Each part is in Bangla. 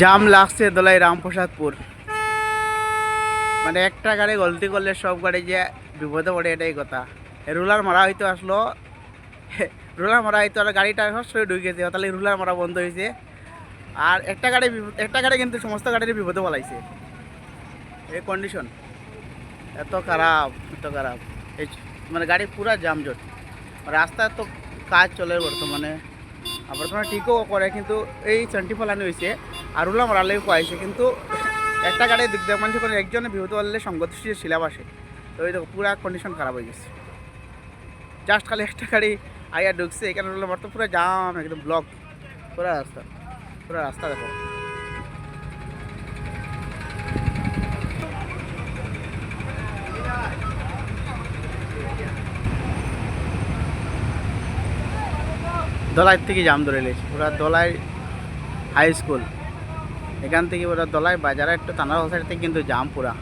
জাম লাগছে দোলাই রামপ্রসাদপুর। মানে একটা গাড়ি গলতি করলে সব গাড়ি যে বিপদে পড়ে, এটাই কথা। রুলার মারা হয়তো আসলো, রুলার মারা হয়তো আর গাড়িটা সরাসরি ঢুকেছে, তাহলে রুলার মারা বন্ধ হয়েছে। আর একটা গাড়ি কিন্তু সমস্ত গাড়ির বিপদে বলাইছে। এই কন্ডিশন এত খারাপ, এত খারাপ। এই মানে গাড়ি পুরা জামজট। রাস্তায় তো কাজ চলে বর্তমানে, বর্তমানে ঠিকও করে, কিন্তু এই সেন্টি ফলানি হয়েছে আর রুলা মারালেও পাইছে, কিন্তু একটা গাড়ি দিক দেখ মানুষ করে একজনে বিহত হলে সংগতিশীল শিলাপ আসে। তো এই দেখো পুরা কন্ডিশন খারাপ হয়ে গেছে। জাস্ট খালি একটা গাড়ি আইয়া ঢুকছে, এখানে রুলা মারতো পুরো জাম, একদম ব্লক পুরা রাস্তা, পুরা রাস্তা দেখো। দলাই থেকে জাম ধরে লেছি পুরা দলাই হাই স্কুল, এখান থেকে পুরা দলাই বাজারে একটু থানার সাইড থেকে কিন্তু জাম, পুরা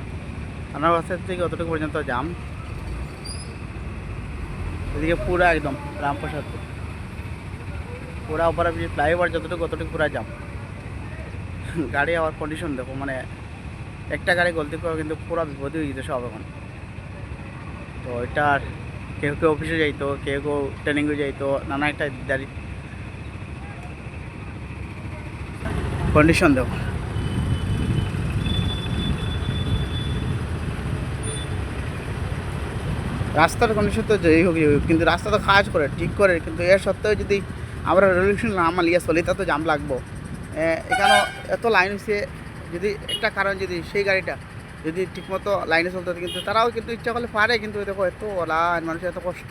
থানার সাইড থেকে অতটুকু পর্যন্ত জাম। এদিকে পুরা একদম রামপ্রসাদপুর পুরা উপরে ফ্লাইওভার যতটুকু অতটুকু পুরা জাম। গাড়ি আবার কন্ডিশন দেখো, মানে একটা গাড়ি গলতি করে কিন্তু পুরো বিপদে হয়ে গেছে সব এখন। তো এটার কেউ কেউ অফিসে যাইতো, কেউ কেউ ট্রেনিংয়ে যাইতো, নানা একটা দাঁড়ি কন্ডিশন দেখো। রাস্তার কন্ডিশন তো যেই হোক, কিন্তু রাস্তা তো কাজ করে ঠিক করে, কিন্তু এর সত্ত্বেও যদি আমরা রেগুলেশন না মানিয়ে চলি তা তো জাম লাগবো। এখানেও এত লাইন হচ্ছে, যদি একটা কারণ যদি সেই গাড়িটা যদি ঠিকমতো লাইনে চলতে, কিন্তু তারাও কিন্তু ইচ্ছা করলে পারে, কিন্তু দেখো এত লাইন, মানুষের এত কষ্ট।